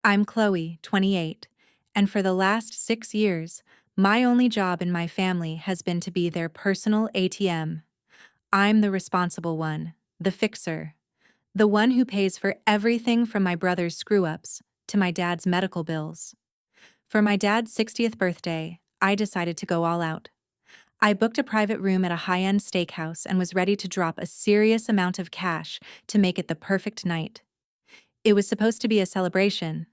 I'm Chloe, 28, and for the last 6 years, my only job in my family has been to be their personal ATM. I'm the responsible one, the fixer, the one who pays for everything from my brother's screw-ups to my dad's medical bills. For my dad's 60th birthday, I decided to go all out. I booked a private room at a high-end steakhouse and was ready to drop a serious amount of cash to make it the perfect night. It was supposed to be a celebration,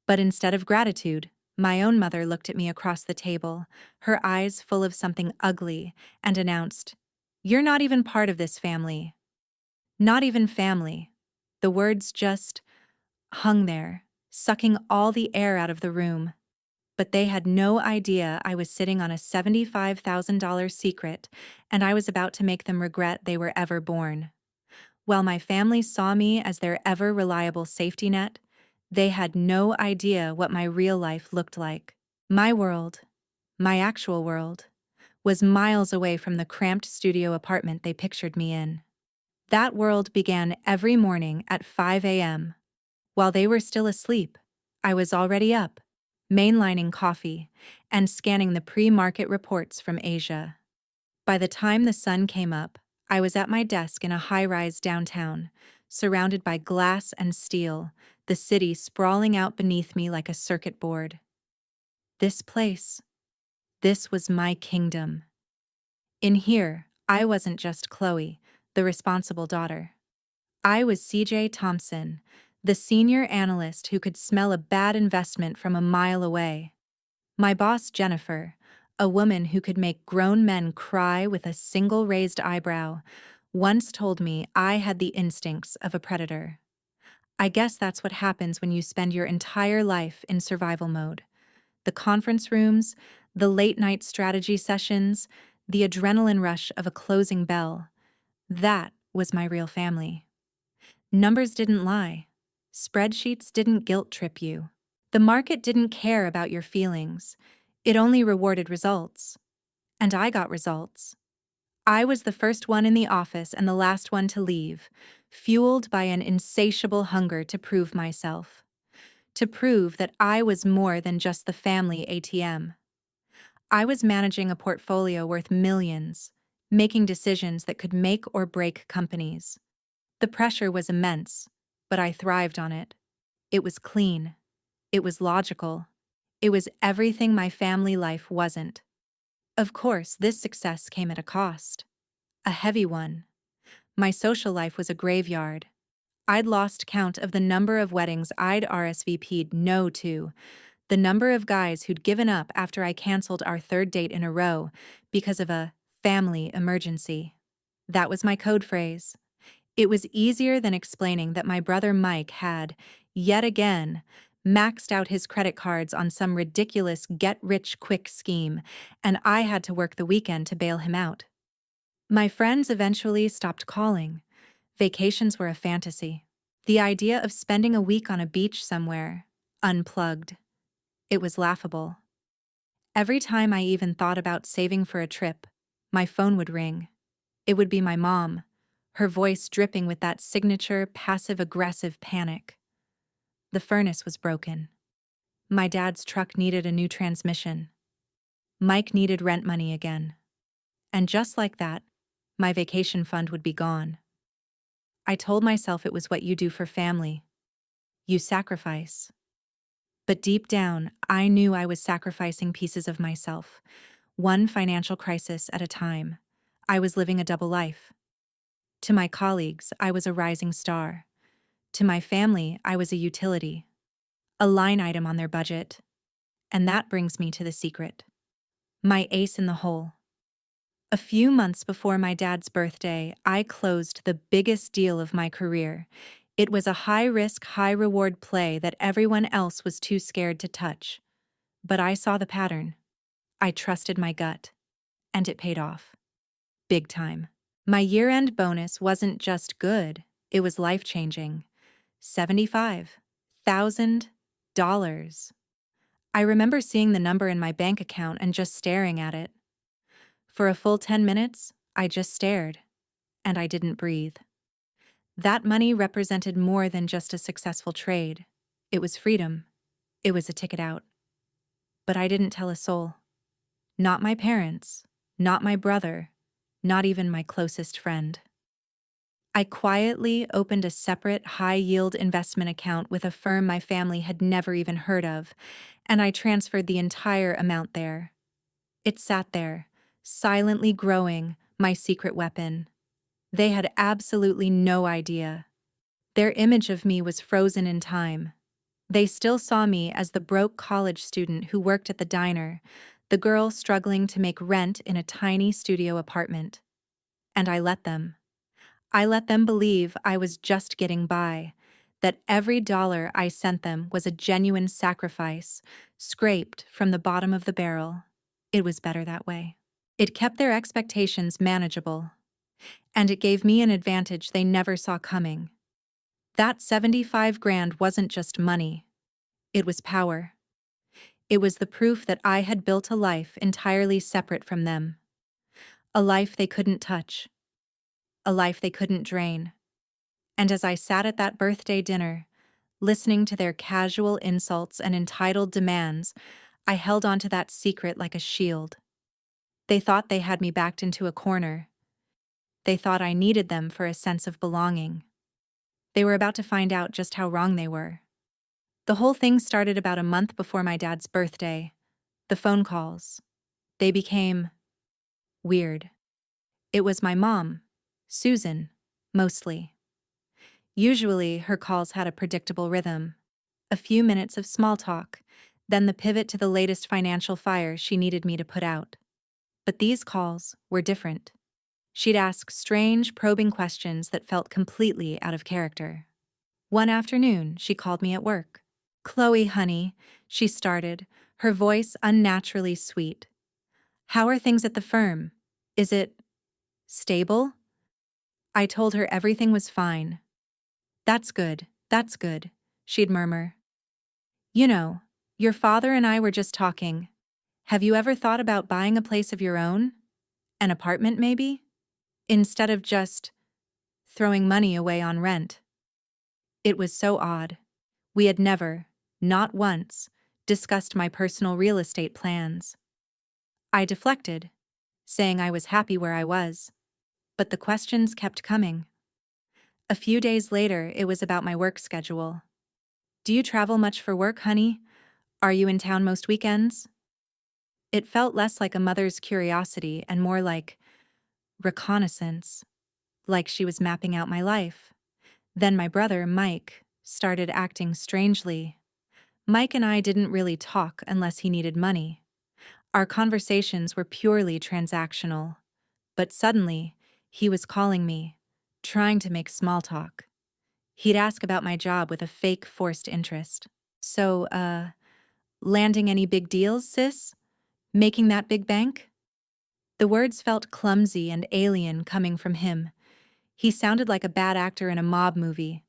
but instead of gratitude, my own mother looked at me across the table, her eyes full of something ugly, and announced, "You're not even part of this family." Not even family. The words just hung there, sucking all the air out of the room. But they had no idea I was sitting on a $75,000 secret, and I was about to make them regret they were ever born. While my family saw me as their ever-reliable safety net, they had no idea what my real life looked like. My world, my actual world, was miles away from the cramped studio apartment they pictured me in. That world began every morning at 5 a.m. While they were still asleep, I was already up, mainlining coffee, and scanning the pre-market reports from Asia. By the time the sun came up, I was at my desk in a high-rise downtown, surrounded by glass and steel, the city sprawling out beneath me like a circuit board. This place, this was my kingdom. In here, I wasn't just Chloe, the responsible daughter. I was CJ Thompson, the senior analyst who could smell a bad investment from a mile away. My boss, Jennifer, a woman who could make grown men cry with a single raised eyebrow, once told me I had the instincts of a predator. I guess that's what happens when you spend your entire life in survival mode. The conference rooms, the late-night strategy sessions, the adrenaline rush of a closing bell. That was my real family. Numbers didn't lie. Spreadsheets didn't guilt-trip you. The market didn't care about your feelings. It only rewarded results. And I got results. I was the first one in the office and the last one to leave, fueled by an insatiable hunger to prove myself. To prove that I was more than just the family ATM. I was managing a portfolio worth millions, making decisions that could make or break companies. The pressure was immense, but I thrived on it. It was clean. It was logical. It was everything my family life wasn't. Of course, this success came at a cost. A heavy one. My social life was a graveyard. I'd lost count of the number of weddings I'd RSVP'd no to, the number of guys who'd given up after I canceled our third date in a row because of a family emergency. That was my code phrase. It was easier than explaining that my brother Mike had, yet again, maxed out his credit cards on some ridiculous get-rich-quick scheme, and I had to work the weekend to bail him out. My friends eventually stopped calling. Vacations were a fantasy. The idea of spending a week on a beach somewhere, unplugged, it was laughable. Every time I even thought about saving for a trip, my phone would ring. It would be my mom, her voice dripping with that signature passive-aggressive panic. The furnace was broken. My dad's truck needed a new transmission. Mike needed rent money again. And just like that, my vacation fund would be gone. I told myself it was what you do for family. You sacrifice. But deep down, I knew I was sacrificing pieces of myself, one financial crisis at a time. I was living a double life. To my colleagues, I was a rising star. To my family, I was a utility, a line item on their budget. And that brings me to the secret. My ace in the hole. A few months before my dad's birthday, I closed the biggest deal of my career. It was a high-risk, high-reward play that everyone else was too scared to touch. But I saw the pattern. I trusted my gut. And it paid off. Big time. My year-end bonus wasn't just good, it was life-changing. $75,000. I remember seeing the number in my bank account and just staring at it. For a full 10 minutes, I just stared, and I didn't breathe. That money represented more than just a successful trade. It was freedom. It was a ticket out. But I didn't tell a soul. Not my parents, not my brother, not even my closest friend. I quietly opened a separate high-yield investment account with a firm my family had never even heard of, and I transferred the entire amount there. It sat there, silently growing, my secret weapon. They had absolutely no idea. Their image of me was frozen in time. They still saw me as the broke college student who worked at the diner, the girl struggling to make rent in a tiny studio apartment. And I let them. I let them believe I was just getting by, that every dollar I sent them was a genuine sacrifice, scraped from the bottom of the barrel. It was better that way. It kept their expectations manageable, and it gave me an advantage they never saw coming. That 75 grand wasn't just money. It was power. It was the proof that I had built a life entirely separate from them. A life they couldn't touch. A life they couldn't drain. And as I sat at that birthday dinner, listening to their casual insults and entitled demands, I held onto that secret like a shield. They thought they had me backed into a corner. They thought I needed them for a sense of belonging. They were about to find out just how wrong they were. The whole thing started about a month before my dad's birthday. The phone calls. They became weird. It was my mom, Susan, mostly. Usually, her calls had a predictable rhythm. A few minutes of small talk, then the pivot to the latest financial fire she needed me to put out. But these calls were different. She'd ask strange, probing questions that felt completely out of character. One afternoon, she called me at work. "Chloe, honey," she started, her voice unnaturally sweet. "How are things at the firm? Is it stable?" I told her everything was fine. That's good," she'd murmur. "You know, your father and I were just talking. Have you ever thought about buying a place of your own? An apartment, maybe? Instead of just throwing money away on rent." It was so odd. We had never, not once, discussed my personal real estate plans. I deflected, saying I was happy where I was. But the questions kept coming. A few days later, it was about my work schedule. "Do you travel much for work, honey? Are you in town most weekends?" It felt less like a mother's curiosity and more like reconnaissance, like she was mapping out my life. Then my brother, Mike, started acting strangely. Mike and I didn't really talk unless he needed money. Our conversations were purely transactional. But suddenly, he was calling me, trying to make small talk. He'd ask about my job with a fake forced interest. "So, landing any big deals, sis? Making that big bank?" The words felt clumsy and alien coming from him. He sounded like a bad actor in a mob movie.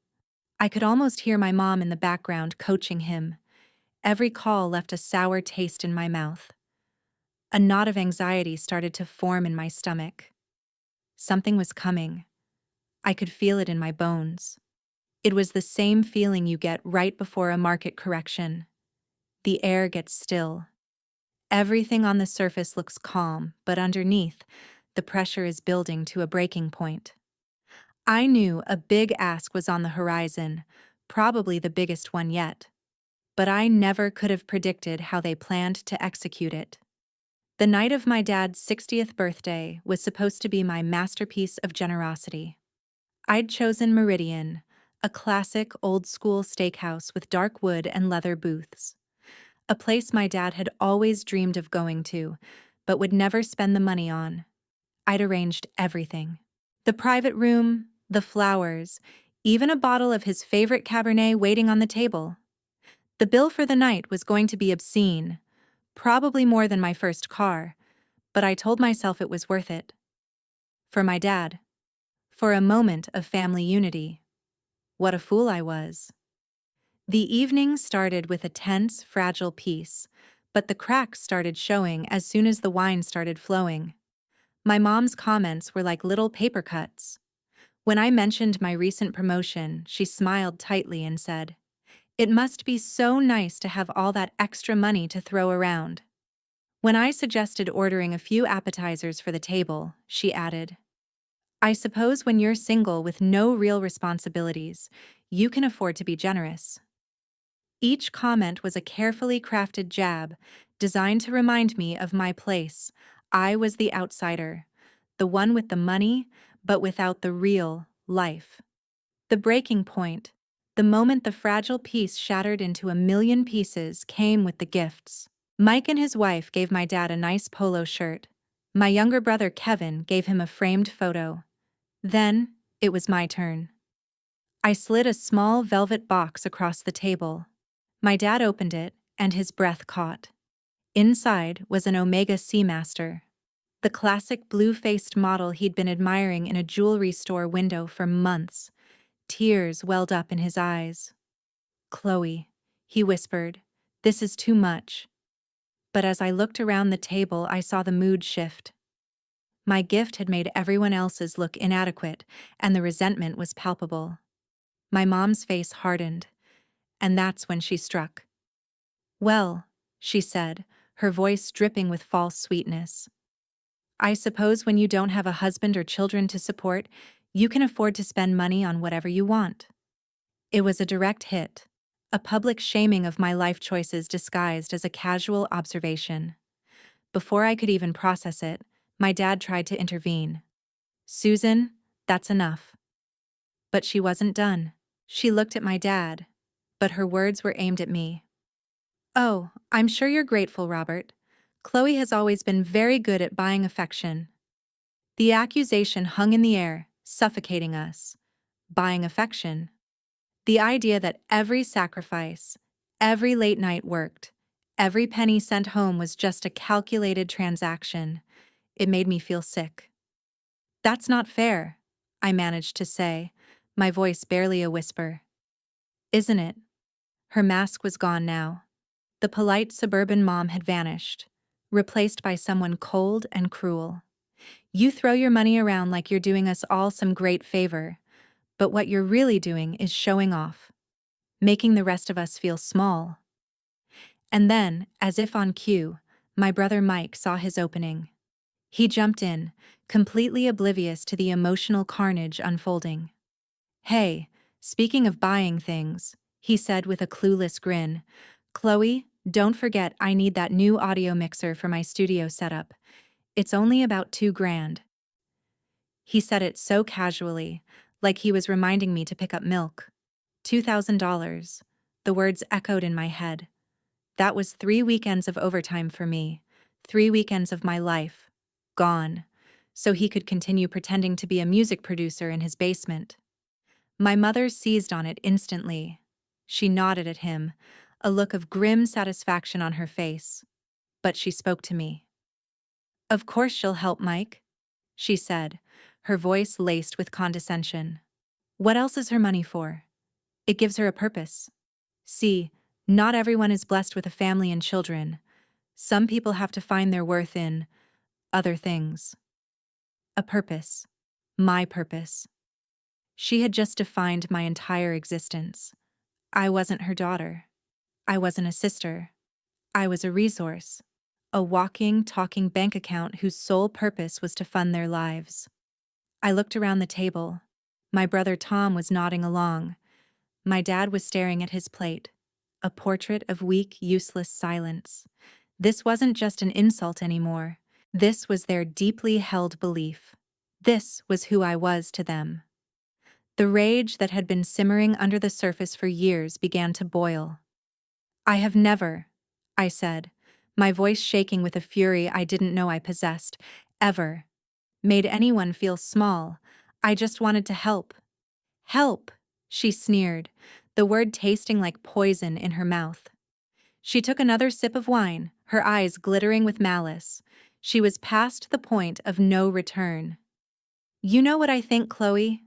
I could almost hear my mom in the background coaching him. Every call left a sour taste in my mouth. A knot of anxiety started to form in my stomach. Something was coming. I could feel it in my bones. It was the same feeling you get right before a market correction. The air gets still. Everything on the surface looks calm, but underneath, the pressure is building to a breaking point. I knew a big ask was on the horizon, probably the biggest one yet. But I never could have predicted how they planned to execute it. The night of my dad's 60th birthday was supposed to be my masterpiece of generosity. I'd chosen Meridian, a classic old-school steakhouse with dark wood and leather booths. A place my dad had always dreamed of going to, but would never spend the money on. I'd arranged everything. The private room, the flowers, even a bottle of his favorite Cabernet waiting on the table. The bill for the night was going to be obscene, probably more than my first car, but I told myself it was worth it. For my dad. For a moment of family unity. What a fool I was. The evening started with a tense, fragile peace, but the cracks started showing as soon as the wine started flowing. My mom's comments were like little paper cuts. When I mentioned my recent promotion, she smiled tightly and said, It must be so nice to have all that extra money to throw around. When I suggested ordering a few appetizers for the table, she added, I suppose when you're single with no real responsibilities, you can afford to be generous. Each comment was a carefully crafted jab, designed to remind me of my place. I was the outsider, the one with the money, but without the real life. The breaking point, the moment the fragile piece shattered into a million pieces, came with the gifts. Mike and his wife gave my dad a nice polo shirt. My younger brother Kevin gave him a framed photo. Then, it was my turn. I slid a small velvet box across the table. My dad opened it, and his breath caught. Inside was an Omega Seamaster, the classic blue-faced model he'd been admiring in a jewelry store window for months. Tears welled up in his eyes. Chloe, he whispered, this is too much. But as I looked around the table, I saw the mood shift. My gift had made everyone else's look inadequate, and the resentment was palpable. My mom's face hardened, and that's when she struck. Well, she said, her voice dripping with false sweetness. I suppose when you don't have a husband or children to support, you can afford to spend money on whatever you want. It was a direct hit, a public shaming of my life choices disguised as a casual observation. Before I could even process it, my dad tried to intervene. Susan, that's enough. But she wasn't done. She looked at my dad, but her words were aimed at me. Oh, I'm sure you're grateful, Robert. Chloe has always been very good at buying affection. The accusation hung in the air, suffocating us. Buying affection. The idea that every sacrifice, every late night worked, every penny sent home was just a calculated transaction. It made me feel sick. That's not fair, I managed to say, my voice barely a whisper. Isn't it? Her mask was gone now. The polite suburban mom had vanished, replaced by someone cold and cruel. You throw your money around like you're doing us all some great favor, but what you're really doing is showing off, making the rest of us feel small. And then, as if on cue, my brother Mike saw his opening. He jumped in, completely oblivious to the emotional carnage unfolding. Hey, speaking of buying things, he said with a clueless grin, Chloe, don't forget I need that new audio mixer for my studio setup. It's only about $2,000. He said it so casually, like he was reminding me to pick up milk. $2,000. The words echoed in my head. That was 3 weekends of overtime for me, 3 weekends of my life. Gone. So he could continue pretending to be a music producer in his basement. My mother seized on it instantly. She nodded at him, a look of grim satisfaction on her face. But she spoke to me. Of course she'll help, Mike, she said, her voice laced with condescension. What else is her money for? It gives her a purpose. See, not everyone is blessed with a family and children. Some people have to find their worth in other things. A purpose. My purpose. She had just defined my entire existence. I wasn't her daughter. I wasn't a sister. I was a resource. A walking, talking bank account whose sole purpose was to fund their lives. I looked around the table. My brother Tom was nodding along. My dad was staring at his plate. A portrait of weak, useless silence. This wasn't just an insult anymore. This was their deeply held belief. This was who I was to them. The rage that had been simmering under the surface for years began to boil. I have never, I said, my voice shaking with a fury I didn't know I possessed, ever made anyone feel small. I just wanted to help. Help, she sneered, the word tasting like poison in her mouth. She took another sip of wine, her eyes glittering with malice. She was past the point of no return. You know what I think, Chloe?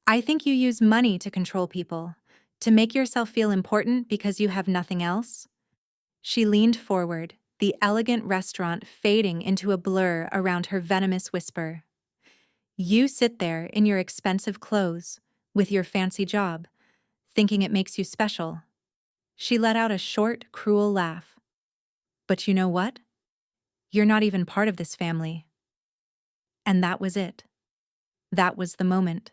I think you use money to control people, to make yourself feel important because you have nothing else. She leaned forward, the elegant restaurant fading into a blur around her venomous whisper. You sit there in your expensive clothes, with your fancy job, thinking it makes you special. She let out a short, cruel laugh. But you know what? You're not even part of this family. And that was it. That was the moment.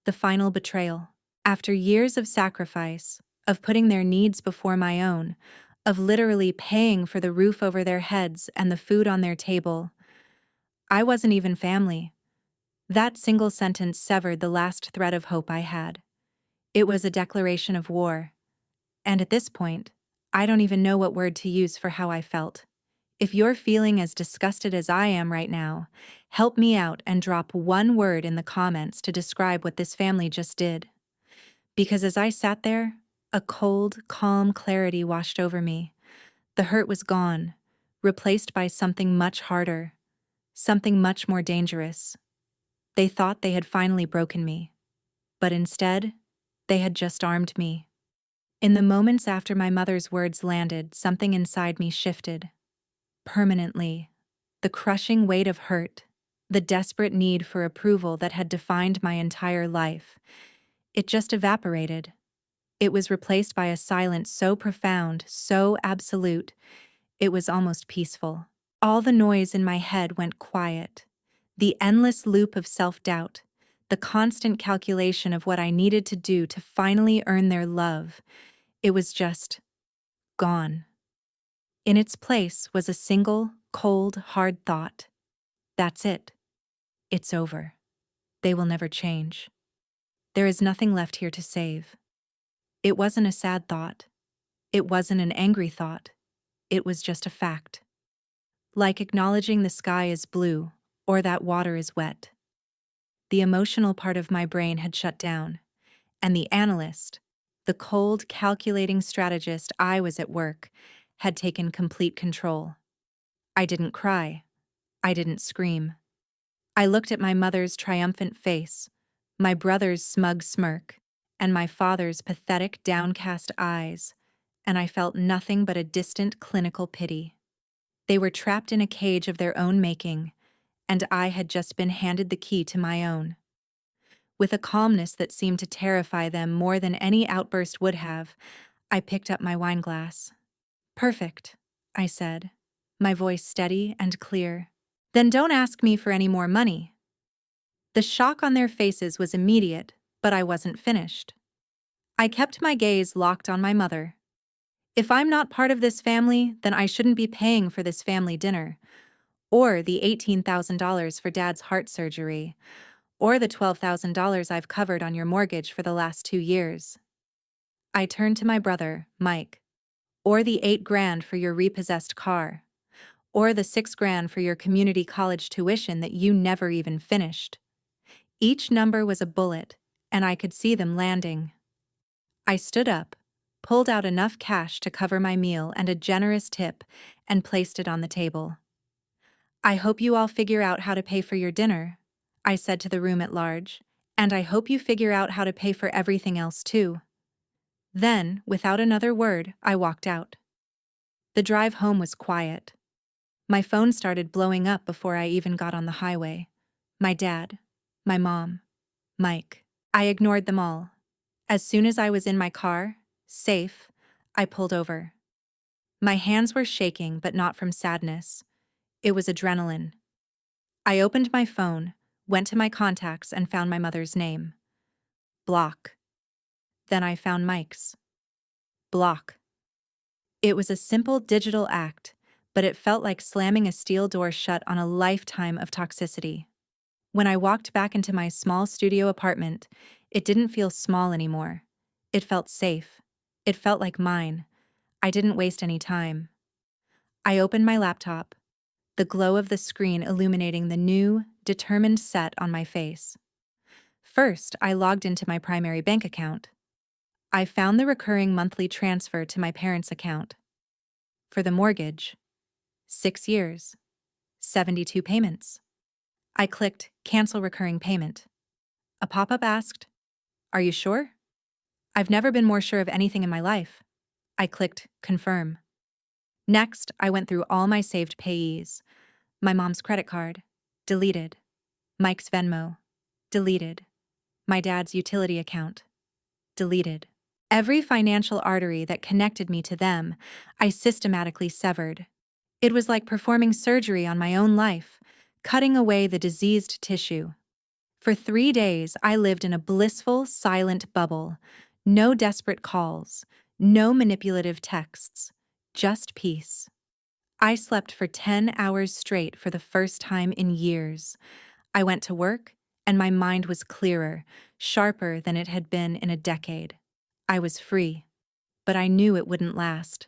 The final betrayal. After years of sacrifice, of putting their needs before my own, of literally paying for the roof over their heads and the food on their table, I wasn't even family. That single sentence severed the last thread of hope I had. It was a declaration of war. And at this point, I don't even know what word to use for how I felt. If you're feeling as disgusted as I am right now, help me out and drop one word in the comments to describe what this family just did. Because as I sat there, a cold, calm clarity washed over me. The hurt was gone, replaced by something much harder, something much more dangerous. They thought they had finally broken me, but instead, they had just armed me. In the moments after my mother's words landed, something inside me shifted. Permanently. The crushing weight of hurt, the desperate need for approval that had defined my entire life. It just evaporated. It was replaced by a silence so profound, so absolute, it was almost peaceful. All the noise in my head went quiet. The endless loop of self-doubt, the constant calculation of what I needed to do to finally earn their love, it was just gone. In its place was a single, cold, hard thought. That's it. It's over. They will never change. There is nothing left here to save. It wasn't a sad thought. It wasn't an angry thought. It was just a fact. Like acknowledging the sky is blue or that water is wet. The emotional part of my brain had shut down, and the analyst, the cold, calculating strategist I was at work, had taken complete control. I didn't cry. I didn't scream. I looked at my mother's triumphant face, my brother's smug smirk, and my father's pathetic, downcast eyes, and I felt nothing but a distant clinical pity. They were trapped in a cage of their own making, and I had just been handed the key to my own. With a calmness that seemed to terrify them more than any outburst would have, I picked up my wine glass. "Perfect," I said, my voice steady and clear. "Then don't ask me for any more money." The shock on their faces was immediate, but I wasn't finished. I kept my gaze locked on my mother. If I'm not part of this family, then I shouldn't be paying for this family dinner, or the $18,000 for Dad's heart surgery, or the $12,000 I've covered on your mortgage for the last 2 years. I turned to my brother, Mike, or the $8,000 for your repossessed car, or the $6,000 for your community college tuition that you never even finished. Each number was a bullet, and I could see them landing. I stood up, pulled out enough cash to cover my meal and a generous tip, and placed it on the table. "I hope you all figure out how to pay for your dinner," I said to the room at large, "and I hope you figure out how to pay for everything else too." Then, without another word, I walked out. The drive home was quiet. My phone started blowing up before I even got on the highway. My dad, my mom, Mike. I ignored them all. As soon as I was in my car, safe, I pulled over. My hands were shaking, but not from sadness. It was adrenaline. I opened my phone, went to my contacts, and found my mother's name. Block. Then I found Mike's. Block. It was a simple digital act, but it felt like slamming a steel door shut on a lifetime of toxicity. When I walked back into my small studio apartment, it didn't feel small anymore. It felt safe. It felt like mine. I didn't waste any time. I opened my laptop, the glow of the screen illuminating the new, determined set on my face. First, I logged into my primary bank account. I found the recurring monthly transfer to my parents' account. For the mortgage, 6 years, 72 payments. I clicked Cancel Recurring Payment. A pop-up asked, "Are you sure?" I've never been more sure of anything in my life. I clicked Confirm. Next, I went through all my saved payees. My mom's credit card, deleted. Mike's Venmo, deleted. My dad's utility account, deleted. Every financial artery that connected me to them, I systematically severed. It was like performing surgery on my own life, cutting away the diseased tissue. For 3 days, I lived in a blissful, silent bubble. No desperate calls, no manipulative texts, just peace. I slept for 10 hours straight for the first time in years. I went to work, and my mind was clearer, sharper than it had been in a decade. I was free, but I knew it wouldn't last.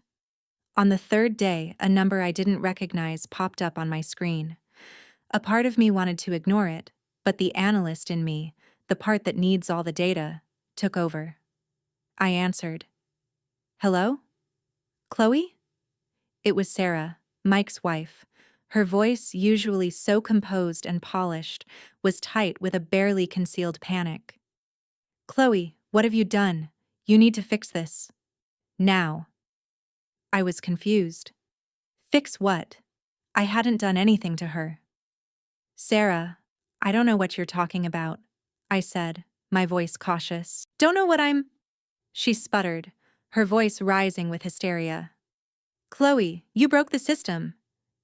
On the third day, a number I didn't recognize popped up on my screen. A part of me wanted to ignore it, but the analyst in me, the part that needs all the data, took over. I answered. Hello? Chloe? It was Sarah, Mike's wife. Her voice, usually so composed and polished, was tight with a barely concealed panic. Chloe, what have you done? You need to fix this. Now. I was confused. Fix what? I hadn't done anything to her. Sarah, I don't know what you're talking about, I said, my voice cautious. Don't know what I'm... She sputtered, her voice rising with hysteria. Chloe, you broke the system.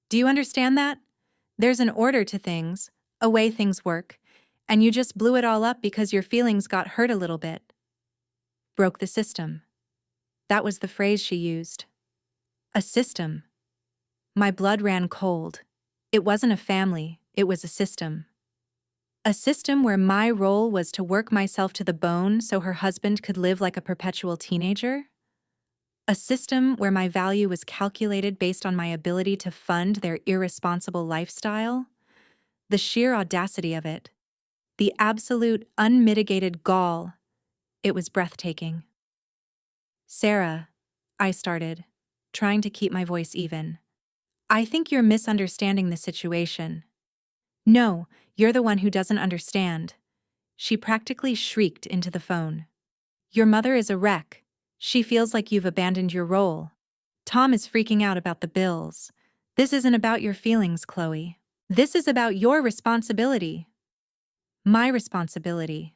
Do you understand that? There's an order to things, a way things work, and you just blew it all up because your feelings got hurt a little bit. Broke the system. That was the phrase she used. A system. My blood ran cold. It wasn't a family, it was a system. A system where my role was to work myself to the bone so her husband could live like a perpetual teenager? A system where my value was calculated based on my ability to fund their irresponsible lifestyle? The sheer audacity of it. The absolute, unmitigated gall. It was breathtaking. Sarah, I started, trying to keep my voice even. I think you're misunderstanding the situation. No, you're the one who doesn't understand. She practically shrieked into the phone. Your mother is a wreck. She feels like you've abandoned your role. Tom is freaking out about the bills. This isn't about your feelings, Chloe. This is about your responsibility. My responsibility.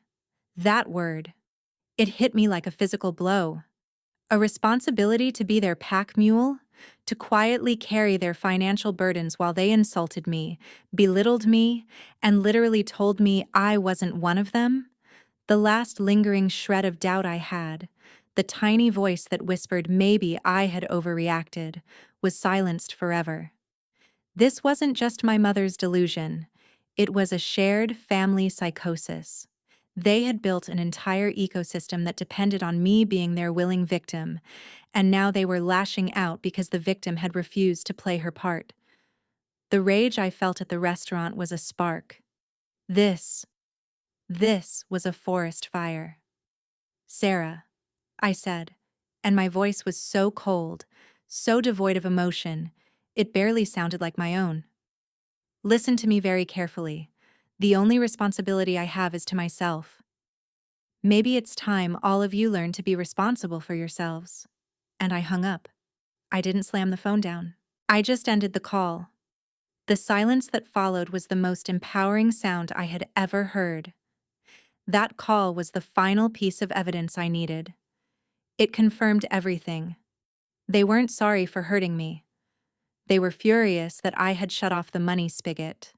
That word. It hit me like a physical blow. A responsibility to be their pack mule, to quietly carry their financial burdens while they insulted me, belittled me, and literally told me I wasn't one of them. The last lingering shred of doubt I had, the tiny voice that whispered maybe I had overreacted, was silenced forever. This wasn't just my mother's delusion. It was a shared family psychosis. They had built an entire ecosystem that depended on me being their willing victim, and now they were lashing out because the victim had refused to play her part. The rage I felt at the restaurant was a spark. This was a forest fire. Sarah, I said, and my voice was so cold, so devoid of emotion, it barely sounded like my own. Listen to me very carefully. The only responsibility I have is to myself. Maybe it's time all of you learn to be responsible for yourselves. And I hung up. I didn't slam the phone down. I just ended the call. The silence that followed was the most empowering sound I had ever heard. That call was the final piece of evidence I needed. It confirmed everything. They weren't sorry for hurting me. They were furious that I had shut off the money spigot.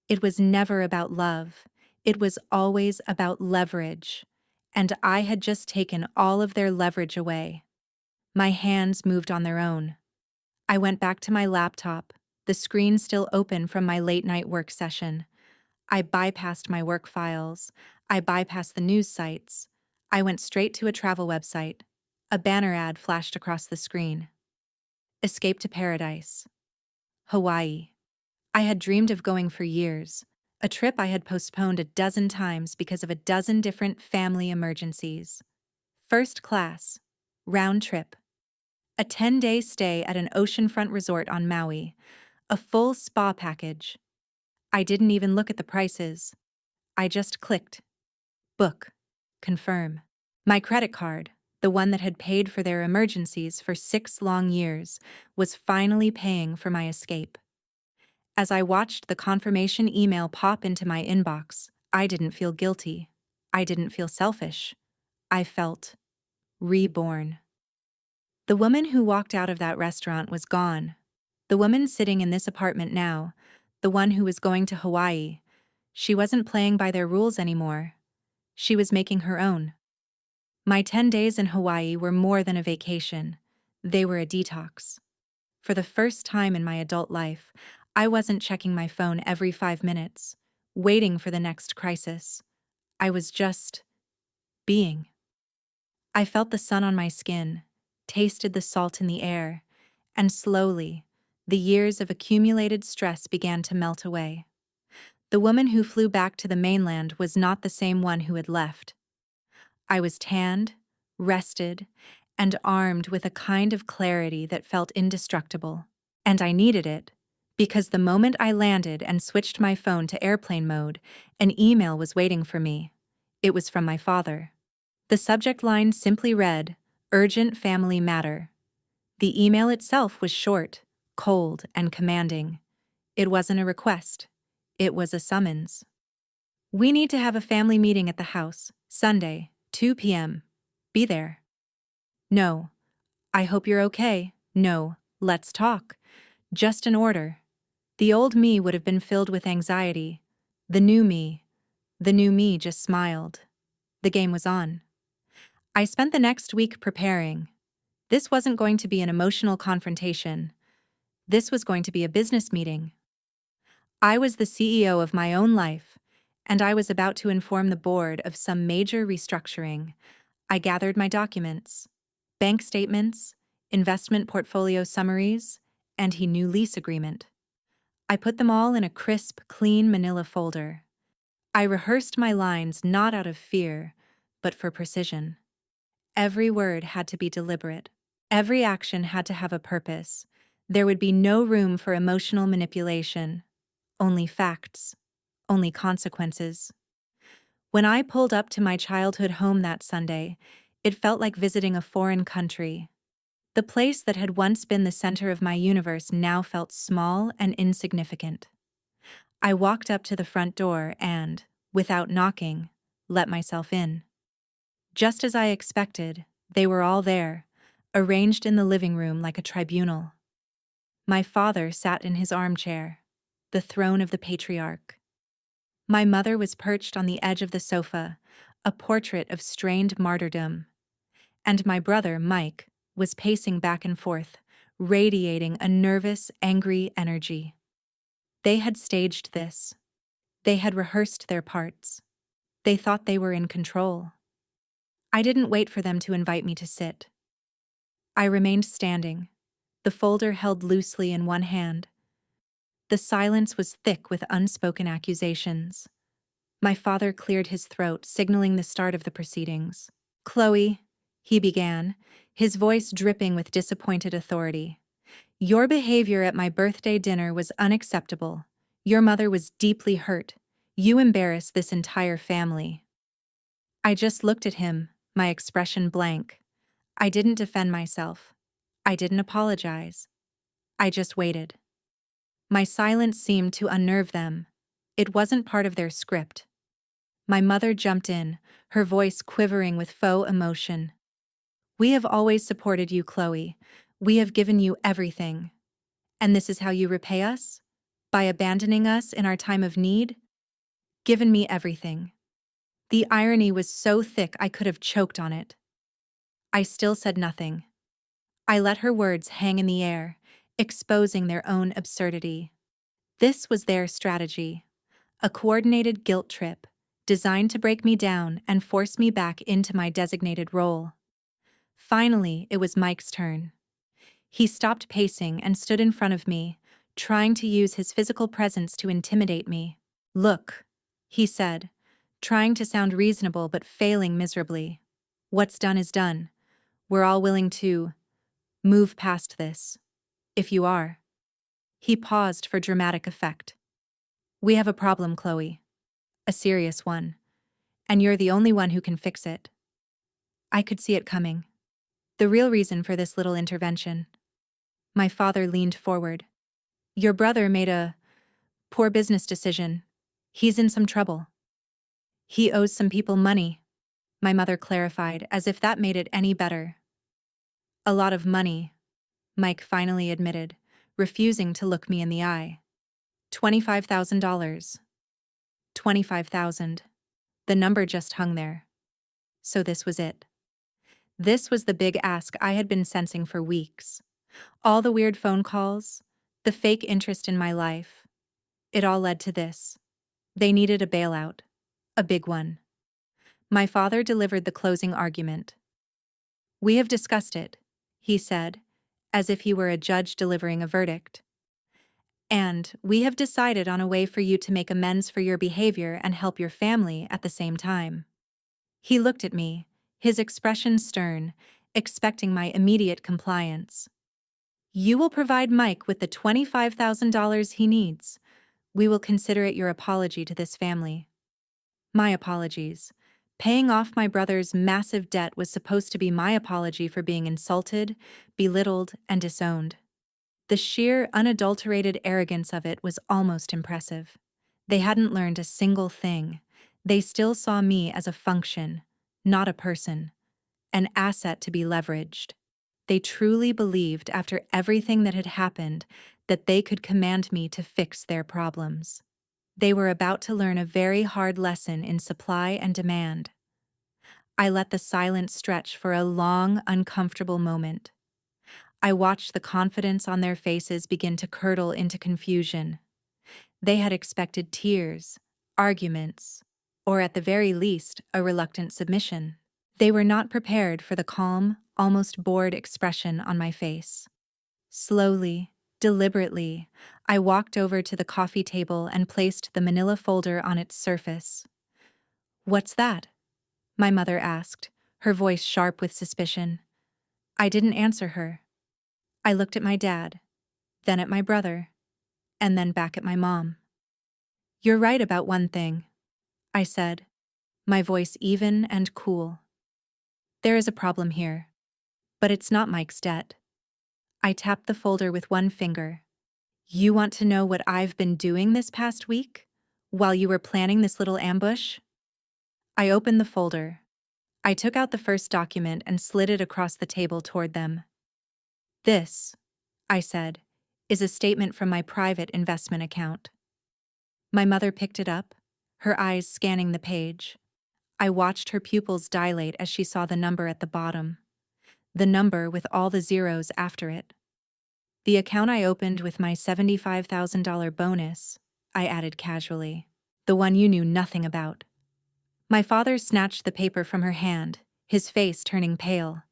It was never about love. It was always about leverage. And I had just taken all of their leverage away. My hands moved on their own. I went back to my laptop, the screen still open from my late-night work session. I bypassed my work files. I bypassed the news sites. I went straight to a travel website. A banner ad flashed across the screen. Escape to Paradise. Hawaii. I had dreamed of going for years, a trip I had postponed a dozen times because of a dozen different family emergencies. First class. Round trip. A 10-day stay at an oceanfront resort on Maui. A full spa package. I didn't even look at the prices. I just clicked. Book. Confirm. My credit card, the one that had paid for their emergencies for 6 long years, was finally paying for my escape. As I watched the confirmation email pop into my inbox, I didn't feel guilty. I didn't feel selfish. I felt reborn. The woman who walked out of that restaurant was gone. The woman sitting in this apartment now, the one who was going to Hawaii, she wasn't playing by their rules anymore. She was making her own. My 10 days in Hawaii were more than a vacation. They were a detox. For the first time in my adult life, I wasn't checking my phone every 5 minutes, waiting for the next crisis. I was just being. I felt the sun on my skin, tasted the salt in the air, and slowly, the years of accumulated stress began to melt away. The woman who flew back to the mainland was not the same one who had left. I was tanned, rested, and armed with a kind of clarity that felt indestructible. And I needed it, because the moment I landed and switched my phone to airplane mode, an email was waiting for me. It was from my father. The subject line simply read, "Urgent Family Matter." The email itself was short, cold, and commanding. It wasn't a request. It was a summons. "We need to have a family meeting at the house, Sunday, 2 p.m. Be there." No. "I hope you're okay." No. "Let's talk." Just an order. The old me would have been filled with anxiety. The new me just smiled. The game was on. I spent the next week preparing. This wasn't going to be an emotional confrontation. This was going to be a business meeting. I was the CEO of my own life, and I was about to inform the board of some major restructuring. I gathered my documents, bank statements, investment portfolio summaries, and a new lease agreement. I put them all in a crisp, clean manila folder. I rehearsed my lines not out of fear, but for precision. Every word had to be deliberate. Every action had to have a purpose. There would be no room for emotional manipulation. Only facts. Only consequences. When I pulled up to my childhood home that Sunday, it felt like visiting a foreign country. The place that had once been the center of my universe now felt small and insignificant. I walked up to the front door and, without knocking, let myself in. Just as I expected, they were all there, arranged in the living room like a tribunal. My father sat in his armchair, the throne of the patriarch. My mother was perched on the edge of the sofa, a portrait of strained martyrdom. And my brother, Mike, was pacing back and forth, radiating a nervous, angry energy. They had staged this. They had rehearsed their parts. They thought they were in control. I didn't wait for them to invite me to sit. I remained standing, the folder held loosely in one hand. The silence was thick with unspoken accusations. My father cleared his throat, signaling the start of the proceedings. "Chloe," he began, his voice dripping with disappointed authority. "Your behavior at my birthday dinner was unacceptable. Your mother was deeply hurt. You embarrassed this entire family." I just looked at him, my expression blank. I didn't defend myself. I didn't apologize. I just waited. My silence seemed to unnerve them. It wasn't part of their script. My mother jumped in, her voice quivering with faux emotion. "We have always supported you, Chloe. We have given you everything. And this is how you repay us? By abandoning us in our time of need? Given me everything." The irony was so thick I could have choked on it. I still said nothing. I let her words hang in the air, exposing their own absurdity. This was their strategy, a coordinated guilt trip, designed to break me down and force me back into my designated role. Finally, it was Mike's turn. He stopped pacing and stood in front of me, trying to use his physical presence to intimidate me. "Look," he said, trying to sound reasonable but failing miserably. "What's done is done. We're all willing to move past this. If you are." He paused for dramatic effect. "We have a problem, Chloe. A serious one. And you're the only one who can fix it." I could see it coming. The real reason for this little intervention. My father leaned forward. "Your brother made a poor business decision. He's in some trouble. He owes some people money." my mother clarified, as if that made it any better. A lot of money, Mike finally admitted, refusing to look me in the eye. $25,000. 25,000. The number just hung there. So this was it. This was the big ask I had been sensing for weeks. All the weird phone calls, the fake interest in my life. It all led to this. They needed a bailout. A big one. My father delivered the closing argument. "We have discussed it," he said, as if he were a judge delivering a verdict. "And we have decided on a way for you to make amends for your behavior and help your family at the same time." He looked at me, his expression stern, expecting my immediate compliance. "You will provide Mike with the $25,000 he needs. We will consider it your apology to this family." My apologies. Paying off my brother's massive debt was supposed to be my apology for being insulted, belittled, and disowned. The sheer, unadulterated arrogance of it was almost impressive. They hadn't learned a single thing. They still saw me as a function, not a person, an asset to be leveraged. They truly believed, after everything that had happened, that they could command me to fix their problems. They were about to learn a very hard lesson in supply and demand. I let the silence stretch for a long, uncomfortable moment. I watched the confidence on their faces begin to curdle into confusion. They had expected tears, arguments, or at the very least, a reluctant submission. They were not prepared for the calm, almost bored expression on my face. Slowly, deliberately, I walked over to the coffee table and placed the manila folder on its surface. "What's that?" my mother asked, her voice sharp with suspicion. I didn't answer her. I looked at my dad, then at my brother, and then back at my mom. "You're right about one thing," I said, my voice even and cool. "There is a problem here, but it's not Mike's debt." I tapped the folder with one finger. "You want to know what I've been doing this past week, while you were planning this little ambush?" I opened the folder. I took out the first document and slid it across the table toward them. "This," I said, "is a statement from my private investment account." My mother picked it up, her eyes scanning the page. I watched her pupils dilate as she saw the number at the bottom. The number with all the zeros after it. "The account I opened with my $75,000 bonus," I added casually. "The one you knew nothing about." My father snatched the paper from her hand, his face turning pale.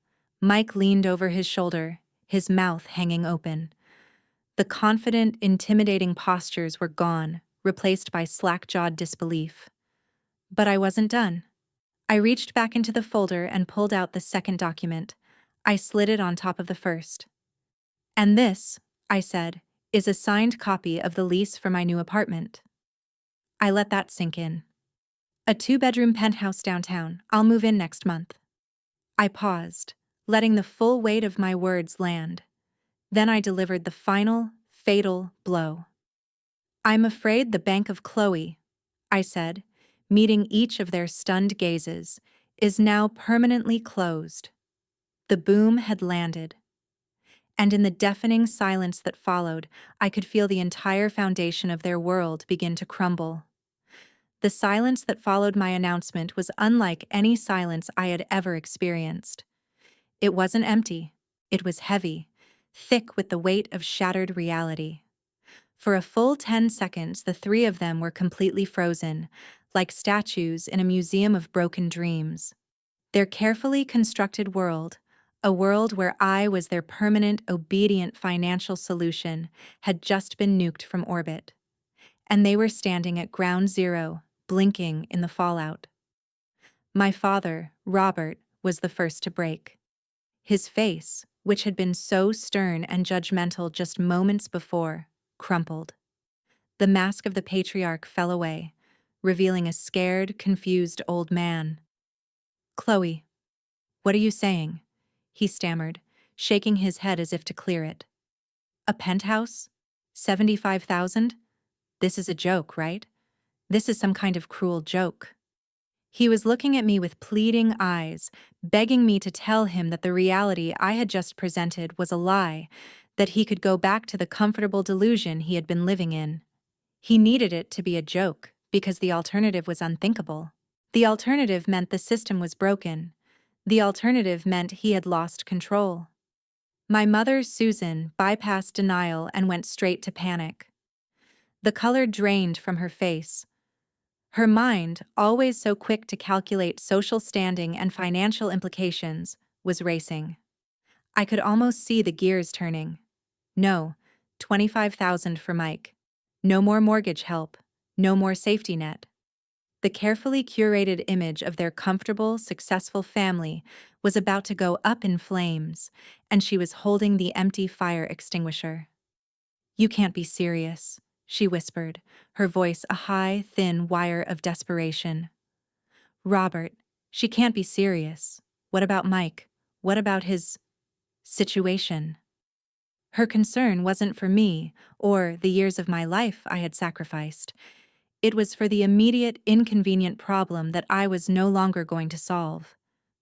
Mike leaned over his shoulder, his mouth hanging open. The confident, intimidating postures were gone, replaced by slack-jawed disbelief. But I wasn't done. I reached back into the folder and pulled out the second document. I slid it on top of the first. "And this," I said, "is a signed copy of the lease for my new apartment." I let that sink in. "A 2-bedroom penthouse downtown. I'll move in next month." I paused, letting the full weight of my words land. Then I delivered the final, fatal blow. "I'm afraid the Bank of Chloe," I said, meeting each of their stunned gazes, "is now permanently closed." The boom had landed. And in the deafening silence that followed, I could feel the entire foundation of their world begin to crumble. The silence that followed my announcement was unlike any silence I had ever experienced. It wasn't empty. It was heavy, thick with the weight of shattered reality. For a full 10 seconds, the three of them were completely frozen, like statues in a museum of broken dreams. Their carefully constructed world, a world where I was their permanent, obedient financial solution, had just been nuked from orbit. And they were standing at ground zero, blinking in the fallout. My father, Robert, was the first to break. His face, which had been so stern and judgmental just moments before, crumpled. The mask of the patriarch fell away, revealing a scared, confused old man. "Chloe, what are you saying?" he stammered, shaking his head as if to clear it. "A penthouse? 75,000? This is a joke, right? This is some kind of cruel joke." He was looking at me with pleading eyes, begging me to tell him that the reality I had just presented was a lie, that he could go back to the comfortable delusion he had been living in. He needed it to be a joke, because the alternative was unthinkable. The alternative meant the system was broken. The alternative meant he had lost control. My mother, Susan, bypassed denial and went straight to panic. The color drained from her face. Her mind, always so quick to calculate social standing and financial implications, was racing. I could almost see the gears turning. No, 25,000 for Mike. No more mortgage help. No more safety net. The carefully curated image of their comfortable, successful family was about to go up in flames, and she was holding the empty fire extinguisher. "You can't be serious," she whispered, her voice a high, thin wire of desperation. "Robert, she can't be serious. What about Mike? What about his situation?" Her concern wasn't for me or the years of my life I had sacrificed. It was for the immediate, inconvenient problem that I was no longer going to solve.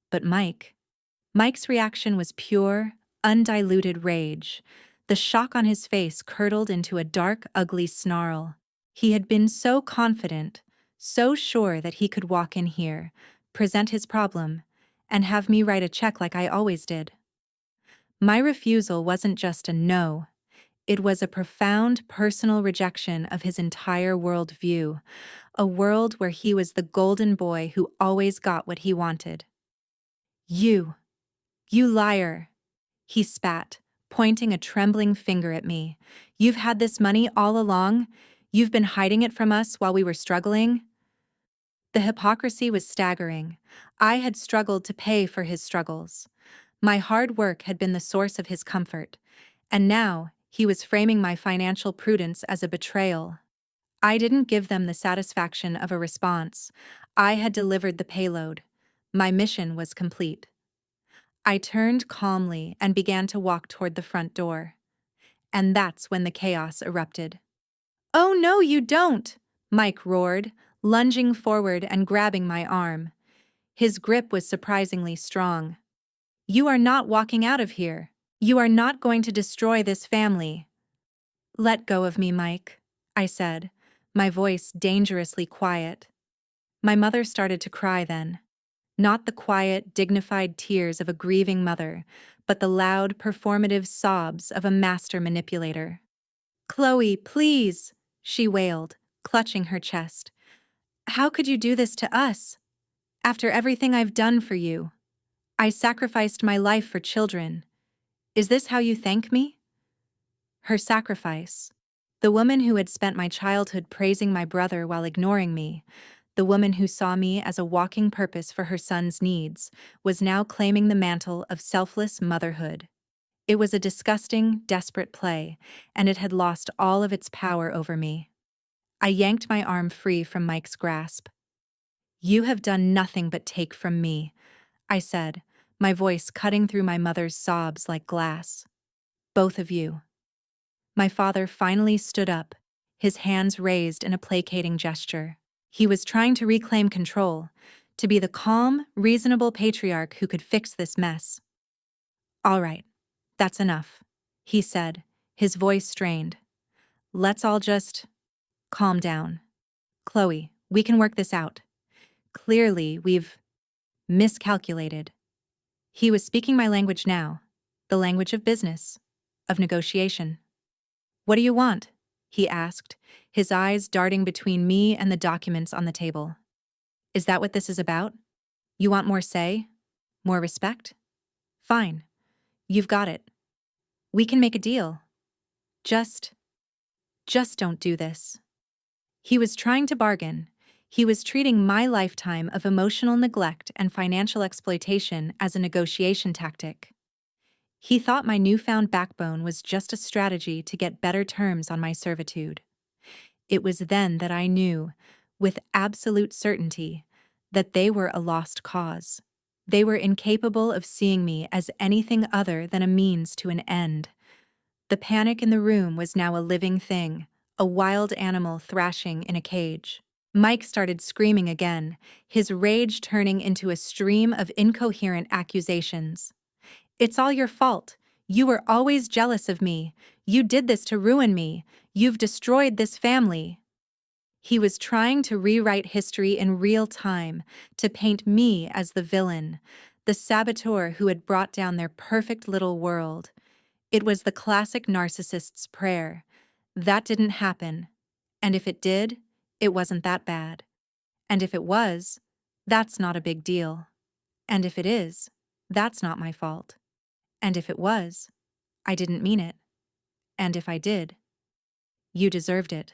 But Mike's reaction was pure, undiluted rage. The shock on his face curdled into a dark, ugly snarl. He had been so confident, so sure that he could walk in here, present his problem, and have me write a check like I always did. My refusal wasn't just a no. It was a profound personal rejection of his entire worldview, a world where he was the golden boy who always got what he wanted. You liar," he spat, pointing a trembling finger at me. "You've had this money all along? You've been hiding it from us while we were struggling?" The hypocrisy was staggering. I had struggled to pay for his struggles. My hard work had been the source of his comfort, and now he was framing my financial prudence as a betrayal. I didn't give them the satisfaction of a response. I had delivered the payload. My mission was complete. I turned calmly and began to walk toward the front door. And that's when the chaos erupted. "Oh no, you don't!" Mike roared, lunging forward and grabbing my arm. His grip was surprisingly strong. "You are not walking out of here. You are not going to destroy this family." "Let go of me, Mike," I said, my voice dangerously quiet. My mother started to cry then. Not the quiet, dignified tears of a grieving mother, but the loud, performative sobs of a master manipulator. "Chloe, please," she wailed, clutching her chest. "How could you do this to us? After everything I've done for you. I sacrificed my life for children. Is this how you thank me?" Her sacrifice. The woman who had spent my childhood praising my brother while ignoring me, the woman who saw me as a walking purpose for her son's needs, was now claiming the mantle of selfless motherhood. It was a disgusting, desperate play, and it had lost all of its power over me. I yanked my arm free from Mike's grasp. "You have done nothing but take from me," I said, my voice cutting through my mother's sobs like glass. "Both of you." My father finally stood up, his hands raised in a placating gesture. He was trying to reclaim control, to be the calm, reasonable patriarch who could fix this mess. "All right, that's enough," he said, his voice strained. "Let's all just calm down. Chloe, we can work this out. Clearly, we've miscalculated." He was speaking my language now, the language of business, of negotiation. "What do you want?" he asked, his eyes darting between me and the documents on the table. "Is that what this is about? You want more say? More respect? Fine. You've got it. We can make a deal. Just don't do this." He was trying to bargain. He was treating my lifetime of emotional neglect and financial exploitation as a negotiation tactic. He thought my newfound backbone was just a strategy to get better terms on my servitude. It was then that I knew, with absolute certainty, that they were a lost cause. They were incapable of seeing me as anything other than a means to an end. The panic in the room was now a living thing, a wild animal thrashing in a cage. Mike started screaming again, his rage turning into a stream of incoherent accusations. "It's all your fault. You were always jealous of me. You did this to ruin me. You've destroyed this family." He was trying to rewrite history in real time, to paint me as the villain, the saboteur who had brought down their perfect little world. It was the classic narcissist's prayer. That didn't happen. And if it did, it wasn't that bad. And if it was, that's not a big deal. And if it is, that's not my fault. And if it was, I didn't mean it. And if I did, you deserved it.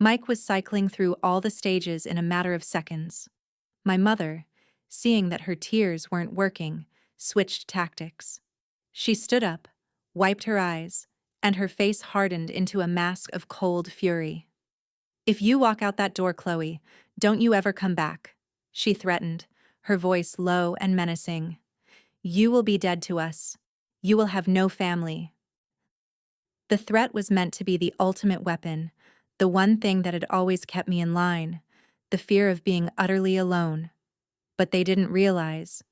Mike was cycling through all the stages in a matter of seconds. My mother, seeing that her tears weren't working, switched tactics. She stood up, wiped her eyes, and her face hardened into a mask of cold fury. "If you walk out that door, Chloe, don't you ever come back," she threatened, her voice low and menacing. "You will be dead to us. You will have no family." The threat was meant to be the ultimate weapon, the one thing that had always kept me in line, the fear of being utterly alone. But they didn't realize.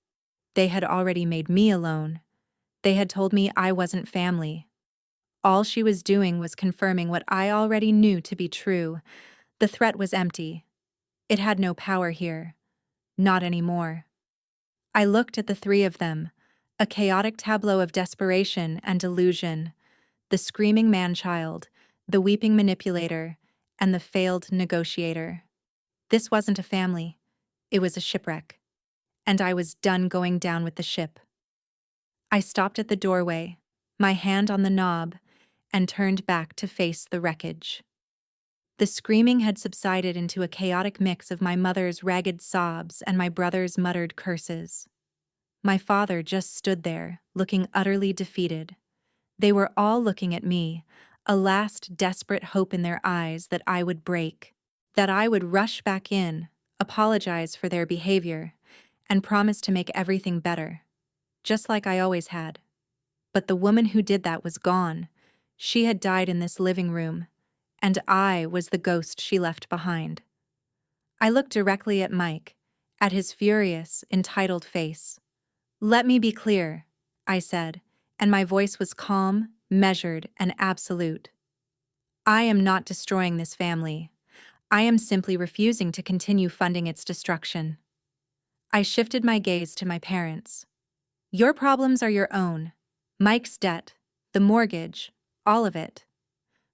They had already made me alone. They had told me I wasn't family. All she was doing was confirming what I already knew to be true. The threat was empty. It had no power here. Not anymore. I looked at the three of them, a chaotic tableau of desperation and delusion. The screaming man-child, the weeping manipulator, and the failed negotiator. This wasn't a family. It was a shipwreck. And I was done going down with the ship. I stopped at the doorway, my hand on the knob, and turned back to face the wreckage. The screaming had subsided into a chaotic mix of my mother's ragged sobs and my brother's muttered curses. My father just stood there, looking utterly defeated. They were all looking at me, a last desperate hope in their eyes that I would break, that I would rush back in, apologize for their behavior, and promise to make everything better, just like I always had. But the woman who did that was gone. She had died in this living room, and I was the ghost she left behind. I looked directly at Mike, at his furious, entitled face. "Let me be clear," I said, and my voice was calm, measured, and absolute. "I am not destroying this family. I am simply refusing to continue funding its destruction." I shifted my gaze to my parents. "Your problems are your own. Mike's debt, the mortgage, all of it.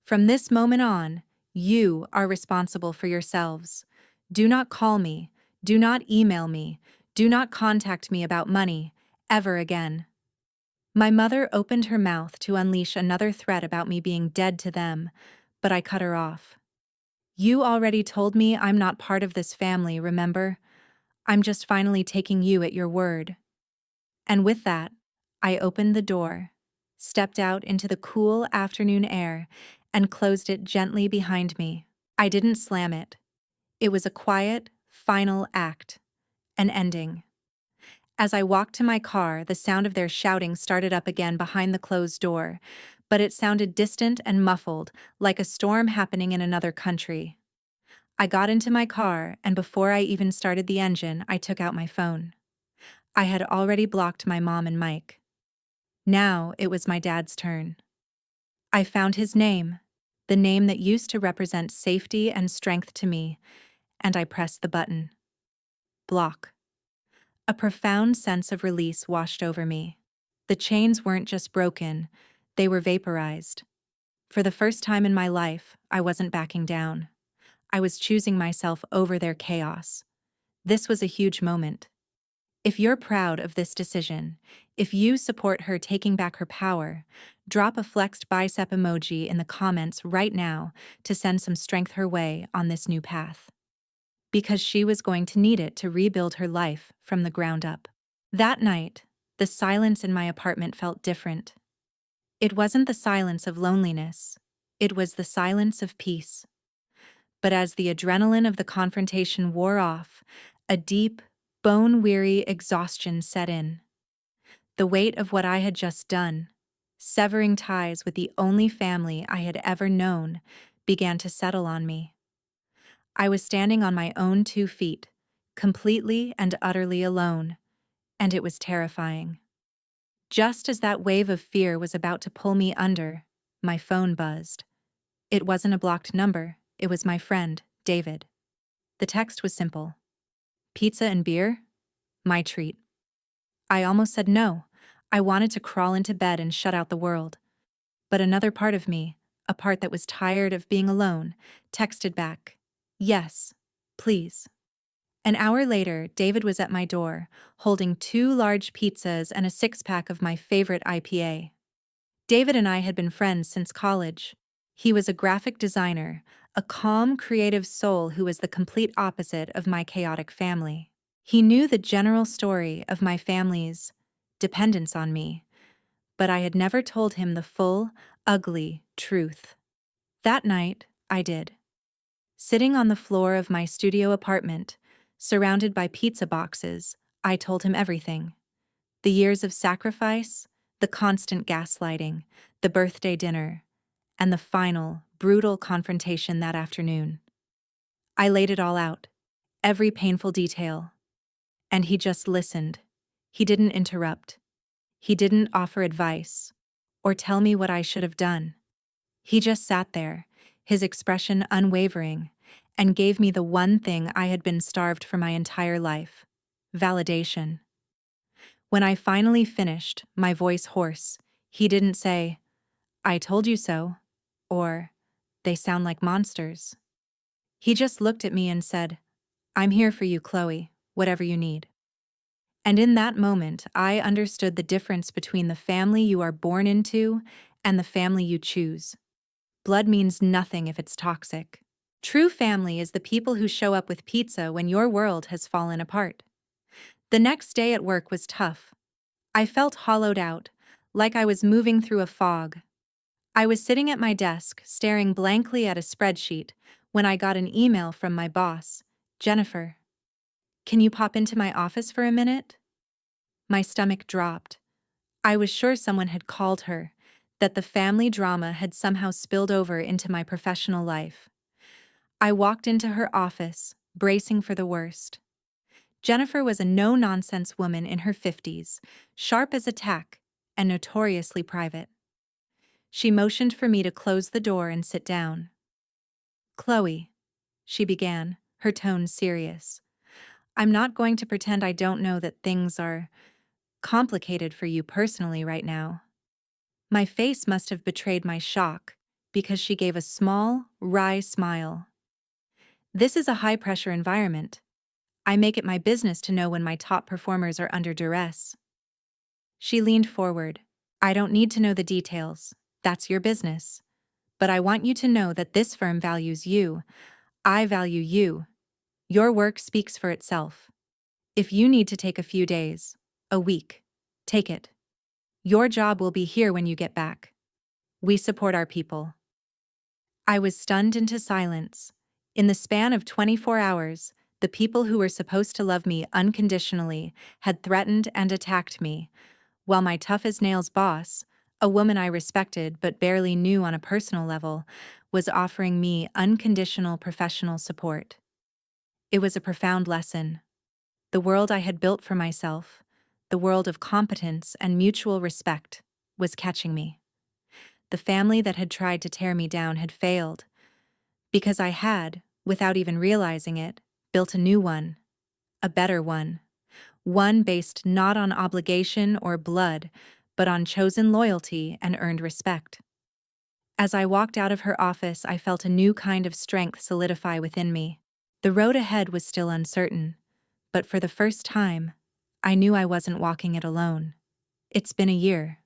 From this moment on, you are responsible for yourselves. Do not call me, do not email me, do not contact me about money, ever again." My mother opened her mouth to unleash another threat about me being dead to them, but I cut her off. "You already told me I'm not part of this family, remember? I'm just finally taking you at your word." And with that, I opened the door, stepped out into the cool afternoon air, and closed it gently behind me. I didn't slam it. It was a quiet, final act, an ending. As I walked to my car, the sound of their shouting started up again behind the closed door, but it sounded distant and muffled, like a storm happening in another country. I got into my car, and before I even started the engine, I took out my phone. I had already blocked my mom and Mike. Now it was my dad's turn. I found his name, the name that used to represent safety and strength to me, and I pressed the button. Block. A profound sense of release washed over me. The chains weren't just broken, they were vaporized. For the first time in my life, I wasn't backing down. I was choosing myself over their chaos. This was a huge moment. If you're proud of this decision, if you support her taking back her power, drop a flexed bicep emoji in the comments right now to send some strength her way on this new path. Because she was going to need it to rebuild her life from the ground up. That night, the silence in my apartment felt different. It wasn't the silence of loneliness, it was the silence of peace. But as the adrenaline of the confrontation wore off, a deep, bone-weary exhaustion set in. The weight of what I had just done, severing ties with the only family I had ever known, began to settle on me. I was standing on my own 2 feet, completely and utterly alone, and it was terrifying. Just as that wave of fear was about to pull me under, my phone buzzed. It wasn't a blocked number, it was my friend, David. The text was simple. Pizza and beer? My treat. I almost said no. I wanted to crawl into bed and shut out the world. But another part of me, a part that was tired of being alone, texted back, yes, please. An hour later, David was at my door, holding 2 large pizzas and a 6-pack of my favorite IPA. David and I had been friends since college. He was a graphic designer, a calm, creative soul who was the complete opposite of my chaotic family. He knew the general story of my family's dependence on me, but I had never told him the full, ugly truth. That night, I did. Sitting on the floor of my studio apartment, surrounded by pizza boxes, I told him everything. The years of sacrifice, the constant gaslighting, the birthday dinner, and the final, brutal confrontation that afternoon. I laid it all out, every painful detail. And he just listened. He didn't interrupt. He didn't offer advice or tell me what I should have done. He just sat there, his expression unwavering, and gave me the one thing I had been starved for my entire life: validation. When I finally finished, my voice hoarse, he didn't say, "I told you so," or "They sound like monsters." He just looked at me and said, "I'm here for you, Chloe, whatever you need." And in that moment, I understood the difference between the family you are born into and the family you choose. Blood means nothing if it's toxic. True family is the people who show up with pizza when your world has fallen apart. The next day at work was tough. I felt hollowed out, like I was moving through a fog. I was sitting at my desk, staring blankly at a spreadsheet, when I got an email from my boss, Jennifer. "Can you pop into my office for a minute?" My stomach dropped. I was sure someone had called her, that the family drama had somehow spilled over into my professional life. I walked into her office, bracing for the worst. Jennifer was a no-nonsense woman in her 50s, sharp as a tack, and notoriously private. She motioned for me to close the door and sit down. "Chloe," she began, her tone serious, "I'm not going to pretend I don't know that things are complicated for you personally right now." My face must have betrayed my shock, because she gave a small, wry smile. "This is a high-pressure environment. I make it my business to know when my top performers are under duress." She leaned forward. "I don't need to know the details. That's your business. But I want you to know that this firm values you. I value you. Your work speaks for itself. If you need to take a few days, a week, take it. Your job will be here when you get back. We support our people." I was stunned into silence. In the span of 24 hours, the people who were supposed to love me unconditionally had threatened and attacked me, while my tough-as-nails boss, a woman I respected but barely knew on a personal level, was offering me unconditional professional support. It was a profound lesson. The world I had built for myself, the world of competence and mutual respect, was catching me. The family that had tried to tear me down had failed, because I had, without even realizing it, built a new one, a better one based not on obligation or blood, but on chosen loyalty and earned respect. As I walked out of her office, I felt a new kind of strength solidify within me. The road ahead was still uncertain, but for the first time, I knew I wasn't walking it alone. It's been a year.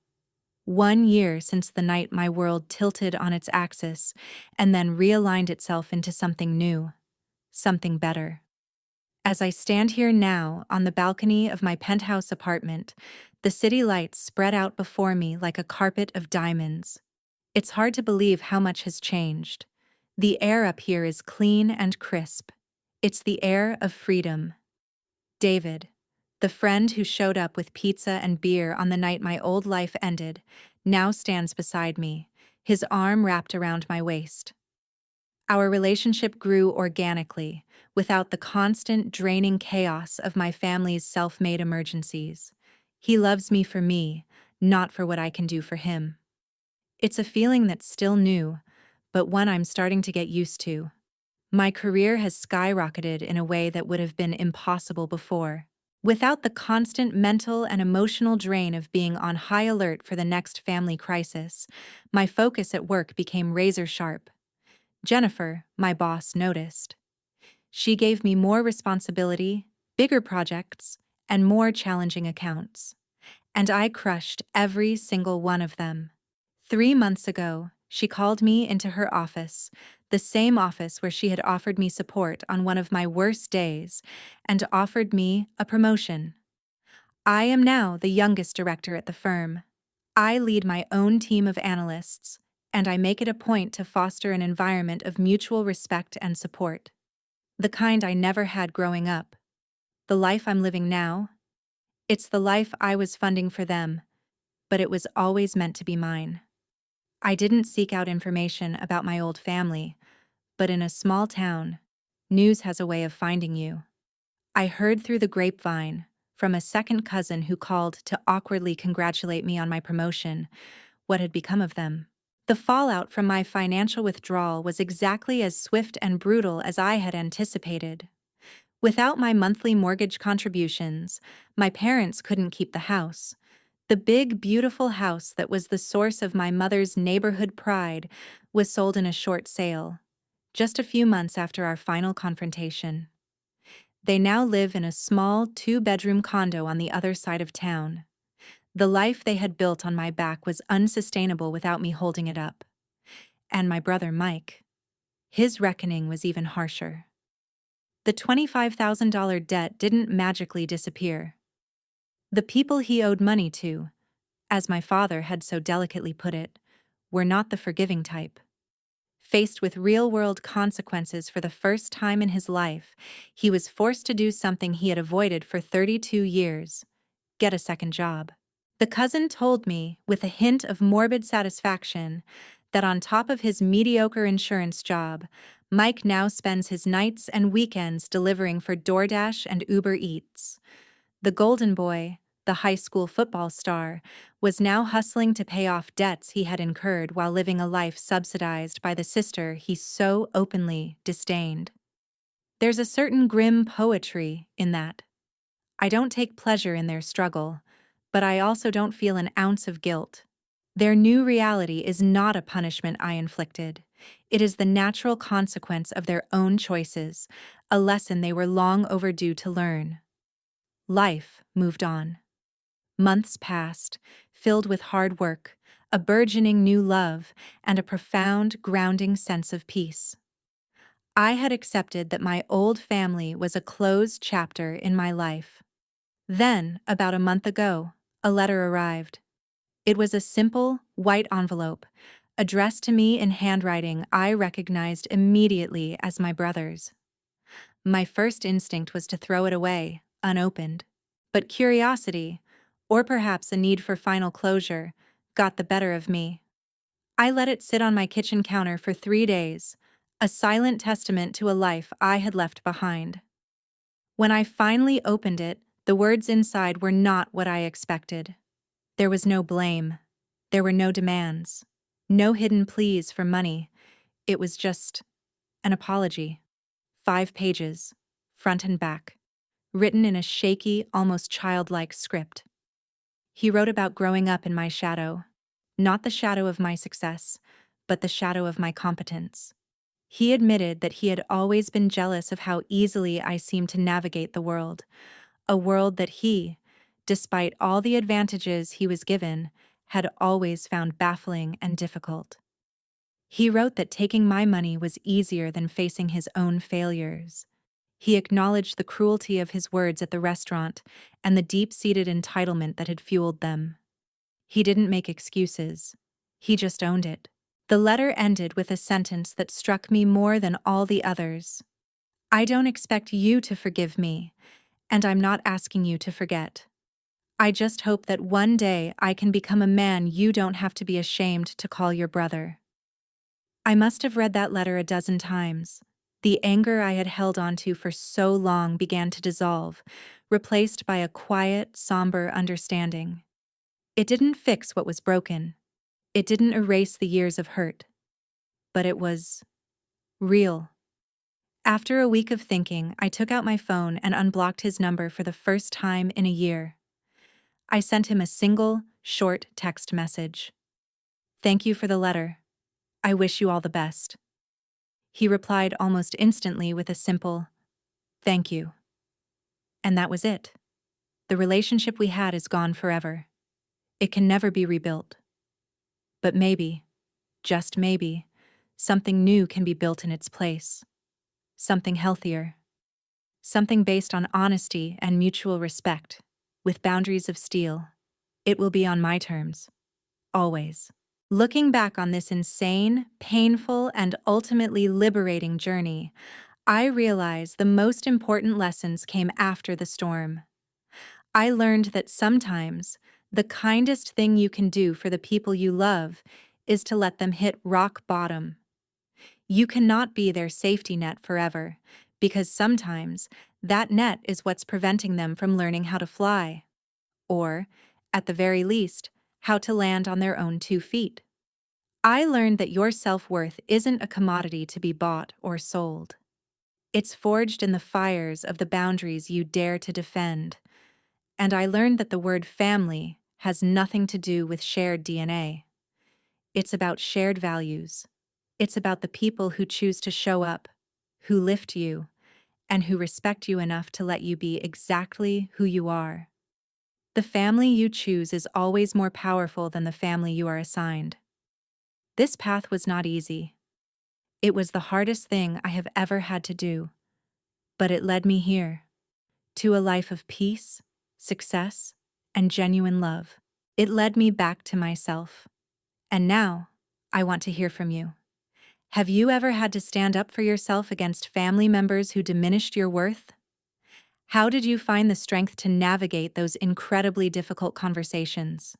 1 year since the night my world tilted on its axis and then realigned itself into something new, something better. As I stand here now on the balcony of my penthouse apartment, the city lights spread out before me like a carpet of diamonds. It's hard to believe how much has changed. The air up here is clean and crisp. It's the air of freedom. David, the friend who showed up with pizza and beer on the night my old life ended, now stands beside me, his arm wrapped around my waist. Our relationship grew organically, without the constant, draining chaos of my family's self-made emergencies. He loves me for me, not for what I can do for him. It's a feeling that's still new, but one I'm starting to get used to. My career has skyrocketed in a way that would have been impossible before. Without the constant mental and emotional drain of being on high alert for the next family crisis, my focus at work became razor sharp. Jennifer, my boss, noticed. She gave me more responsibility, bigger projects, and more challenging accounts. And I crushed every single one of them. 3 months ago, she called me into her office, the same office where she had offered me support on one of my worst days, and offered me a promotion. I am now the youngest director at the firm. I lead my own team of analysts, and I make it a point to foster an environment of mutual respect and support. The kind I never had growing up. The life I'm living now, it's the life I was funding for them, but it was always meant to be mine. I didn't seek out information about my old family, but in a small town, news has a way of finding you. I heard through the grapevine, from a second cousin who called to awkwardly congratulate me on my promotion, what had become of them. The fallout from my financial withdrawal was exactly as swift and brutal as I had anticipated. Without my monthly mortgage contributions, my parents couldn't keep the house. The big, beautiful house that was the source of my mother's neighborhood pride was sold in a short sale, just a few months after our final confrontation. They now live in a small 2-bedroom condo on the other side of town. The life they had built on my back was unsustainable without me holding it up. And my brother Mike, his reckoning was even harsher. The $25,000 debt didn't magically disappear. The people he owed money to, as my father had so delicately put it, were not the forgiving type. Faced with real-world consequences for the first time in his life, he was forced to do something he had avoided for 32 years: get a second job. The cousin told me, with a hint of morbid satisfaction, that on top of his mediocre insurance job, Mike now spends his nights and weekends delivering for DoorDash and Uber Eats. The golden boy, the high school football star, was now hustling to pay off debts he had incurred while living a life subsidized by the sister he so openly disdained. There's a certain grim poetry in that. I don't take pleasure in their struggle, but I also don't feel an ounce of guilt. Their new reality is not a punishment I inflicted. It is the natural consequence of their own choices, a lesson they were long overdue to learn. Life moved on. Months passed, filled with hard work, a burgeoning new love, and a profound, grounding sense of peace. I had accepted that my old family was a closed chapter in my life. Then, about a month ago, a letter arrived. It was a simple, white envelope, addressed to me in handwriting I recognized immediately as my brother's. My first instinct was to throw it away, unopened. But curiosity, or perhaps a need for final closure, got the better of me. I let it sit on my kitchen counter for 3 days, a silent testament to a life I had left behind. When I finally opened it, the words inside were not what I expected. There was no blame. There were no demands. No hidden pleas for money. It was just an apology. 5 pages, front and back, written in a shaky, almost childlike script. He wrote about growing up in my shadow. Not the shadow of my success, but the shadow of my competence. He admitted that he had always been jealous of how easily I seemed to navigate the world, a world that he, despite all the advantages he was given, had always found baffling and difficult. He wrote that taking my money was easier than facing his own failures. He acknowledged the cruelty of his words at the restaurant and the deep-seated entitlement that had fueled them. He didn't make excuses. He just owned it. The letter ended with a sentence that struck me more than all the others. I don't expect you to forgive me, and I'm not asking you to forget. I just hope that one day I can become a man you don't have to be ashamed to call your brother. I must have read that letter a dozen times. The anger I had held onto for so long began to dissolve, replaced by a quiet, somber understanding. It didn't fix what was broken. It didn't erase the years of hurt. But it was real. After a week of thinking, I took out my phone and unblocked his number for the first time in a year. I sent him a single, short text message. "Thank you for the letter. I wish you all the best." He replied almost instantly with a simple, "Thank you." And that was it. The relationship we had is gone forever. It can never be rebuilt. But maybe, just maybe, something new can be built in its place. Something healthier. Something based on honesty and mutual respect, with boundaries of steel. It will be on my terms. Always. Looking back on this insane, painful, and ultimately liberating journey, I realize the most important lessons came after the storm. I learned that sometimes the kindest thing you can do for the people you love is to let them hit rock bottom. You cannot be their safety net forever, because sometimes that net is what's preventing them from learning how to fly. Or, at the very least, how to land on their own 2 feet. I learned that your self-worth isn't a commodity to be bought or sold. It's forged in the fires of the boundaries you dare to defend. And I learned that the word family has nothing to do with shared DNA. It's about shared values. It's about the people who choose to show up, who lift you, and who respect you enough to let you be exactly who you are. The family you choose is always more powerful than the family you are assigned. This path was not easy. It was the hardest thing I have ever had to do. But it led me here, to a life of peace, success, and genuine love. It led me back to myself. And now, I want to hear from you. Have you ever had to stand up for yourself against family members who diminished your worth? How did you find the strength to navigate those incredibly difficult conversations?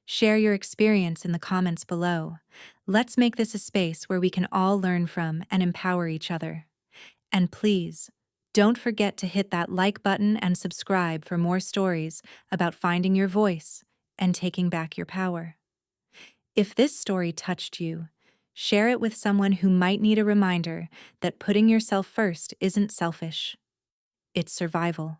Share your experience in the comments below. Let's make this a space where we can all learn from and empower each other. And please, don't forget to hit that like button and subscribe for more stories about finding your voice and taking back your power. If this story touched you, share it with someone who might need a reminder that putting yourself first isn't selfish. It's survival.